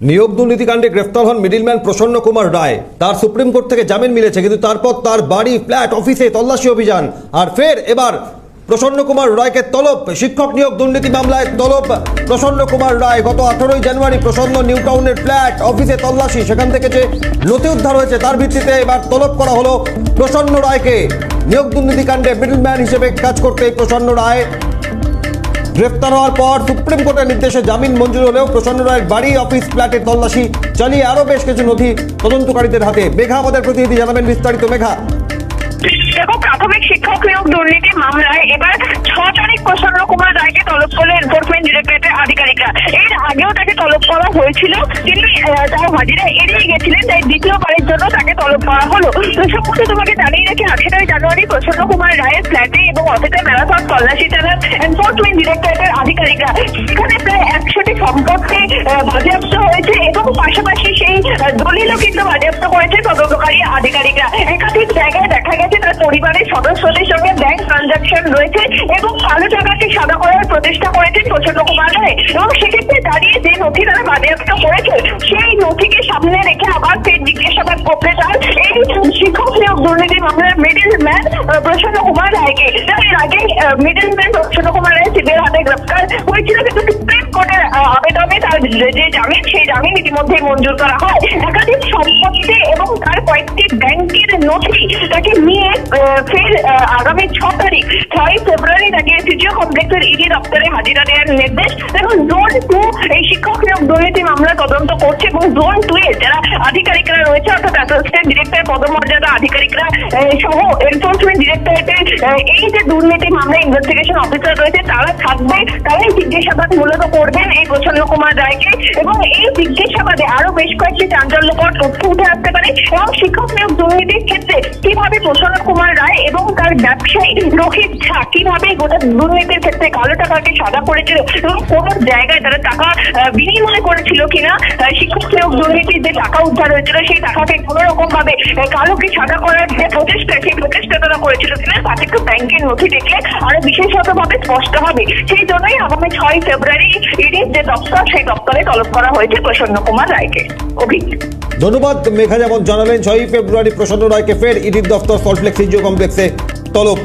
নিয়োগ দুর্নীতিকাণ্ডে গ্রেফতার হন মিডলম্যান প্রসন্ন কুমার রায়। তার সুপ্রিম কোর্ট থেকে জামিন মিলেছে, কিন্তু তারপর তার বাড়ি, ফ্ল্যাট, অফিসে তল্লাশি অভিযান। আর ফের এবার প্রসন্ন কুমার রায়কে তলব। শিক্ষক নিয়োগ দুর্নীতি মামলায় তলব প্রসন্ন কুমার রায়। গত 18 জানুয়ারি প্রসন্ন নিউ টাউনের ফ্ল্যাট, অফিসে তল্লাশি, সেখান থেকে যে নথি উদ্ধার হয়েছে তার ভিত্তিতে এবার তলব করা হলো প্রসন্ন রায়কে। নিয়োগ দুর্নীতিকাণ্ডে মিডলম্যান হিসেবে কাজ করতে প্রসন্ন রায় গ্রেফতার হওয়ার পর সুপ্রিম কোর্টের নির্দেশে জামিন মঞ্জুর হলেও প্রসন্ন রায়ের বাড়ি, অফিস, ফ্ল্যাটের তল্লাশি চালিয়ে আরো বেশ কিছু নথি তদন্তকারীদের হাতে। মেঘা আমাদের প্রতিনিধি জানাবেন বিস্তারিত। মেঘা, দেখো, প্রাথমিক শিক্ষক নিয়োগ দুর্নীতি মামলায় এবার 6 তারিখ প্রসন্ন কুমার রায়কে তলব করলো এনফোর্সমেন্ট ডিরেক্টরেটের আধিকারিকরা। এর আগেও তাকে তলব করা হয়েছিল, তিনি তার হাজিরা এড়িয়ে গেছিলেন, তাই দ্বিতীয়বারের জন্য তাকে তলব করা হলো। তো সম্পর্কে তোমাকে জানিয়ে রাখি, 18 জানুয়ারি প্রসন্ন কুমার রায়ের ফ্ল্যাটে এবং অফিসে ম্যারাথন তল্লাশি চালান এনফোর্সমেন্ট ডিরেক্টরেটের আধিকারিকরা। সেখানে প্রায় 100টি সম্পত্তি বাজেয়াপ্ত হয়েছে এবং পাশাপাশি সেই দলিলও কিন্তু বাজেয়াপ্ত করেছে তদন্তকারী আধিকারিকরা। একাধিক জায়গায় দেখা গেছে তার পরিবারের সদস্যদের সঙ্গে ব্যাংক ট্রানজাকশন রয়েছে এবং কালো টাকাকে সাদা করার প্রচেষ্টা করেছেন প্রসন্ন কুমার রায়। এবং সেক্ষেত্রে দাঁড়িয়ে যে নথি তারা বাজেয়াপ্ত করেছে, সেই নথিকে সামনে রেখে আবার ফের জিজ্ঞাসাবাদ করতে চান এই শিক্ষক নিয়োগ দুর্নীতি মামলার মিডলম্যান প্রসন্ন কুমার রায়কে। এর আগে মিডলম্যান প্রসন্ন কুমার রায় সিবিআইয়ের হাতে গ্রেফতার হয়েছিল, কিন্তু সুপ্রিম কোর্টের আবেদনে তার যে জামিন, সেই জামিন ইতিমধ্যে মঞ্জুর করা হয়। একাধিক সম্পত্তি এবং তার কয়েকটি ব্যাংকের নথি তাকে নিয়ে ফের আগামী 6 তারিখ 6 ফেব্রুয়ারি তাকে সিজিও কমপ্লেক্সের ইডি দপ্তরে হাজিরা দেওয়ার নির্দেশ। এবং জোন 2 এই শিক্ষক নিয়োগ দুর্নীতি মামলা তদন্ত করছে এবং জোন 2 এর যারা আধিকারিকরা রয়েছে, অর্থাৎ অ্যাসিস্ট্যান্ট ডিরেক্টর পদমর্যাদা আধিকারিকরা সহ এনফোর্সমেন্ট ডিরেক্টরেটের এই যে দুর্নীতি মামলা ইনভেস্টিগেশন অফিসার রয়েছে তারা থাকবে। তারাই জিজ্ঞাসাবাদ মূলত করবেন এই প্রসন্ন কুমার রায়কে। এবং এই জিজ্ঞাসাবাদে আরো বেশ কয়েকটি চাঞ্চল্যকর তথ্য উঠে আসতে পারে এবং শিক্ষক নিয়োগ দুর্নীতির ক্ষেত্রে কিভাবে প্রসন্ন কুমার রায় এবং তার ব্যবসায়ী রোহিত ঝা কিভাবে গোটা দুর্নীতির ক্ষেত্রে কালো টাকাকে সাদা করেছিল এবং কোন জায়গায় তারা টাকা বিনিময় করেছিল কিনা, শিক্ষক নিয়োগ দুর্নীতির যে টাকা উদ্ধার হয়েছিল সেই টাকাকে কোন রকম ভাবে কালোকে সাদা করার যে প্রচেষ্টা, সেই প্রচেষ্টা তারা করেছিল কিনা, তা কিন্তু ব্যাংকের নথি দেখলে আরো বিশেষভাবে স্পষ্ট হবে। সেই জন্যই আগামী 6 ফেব্রুয়ারি ইডির যে দপ্তর, সেই দপ্তরে তলব করা হয়েছে প্রসন্ন কুমার রায়কে। ধন্যবাদ মেঘা। যেমন জানালেন, 6 ফেব্রুয়ারি প্রসন্ন রায়কে ফের ইডির দপ্তর সল্টলেক সিজিও কমপ্লেক্সে তলব।